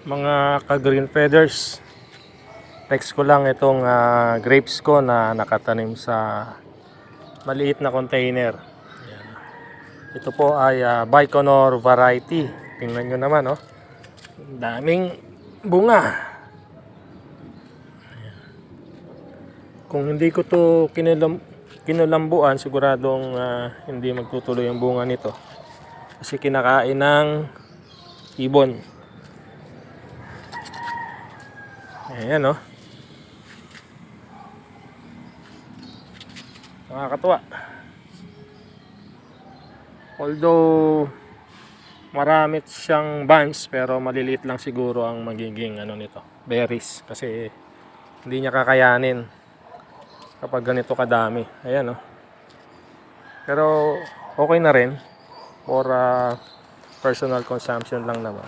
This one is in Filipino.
Mga ka-green feathers, next ko lang itong grapes ko na nakatanim sa maliit na container. Ayan. Ito po ay Baikonur variety. Tingnan nyo naman, oh. Daming bunga. Ayan. Kung hindi ko to kinulambuan, siguradong hindi magtutuloy ang bunga nito kasi kinakain ng ibon. Ayan, oh. Nakakatuwa. Although marami siyang bunch, pero maliliit lang siguro ang magiging nito, berries, kasi hindi niya kakayanin kapag ganito kadami. Ayan, oh. Pero okay na rin for personal consumption lang naman.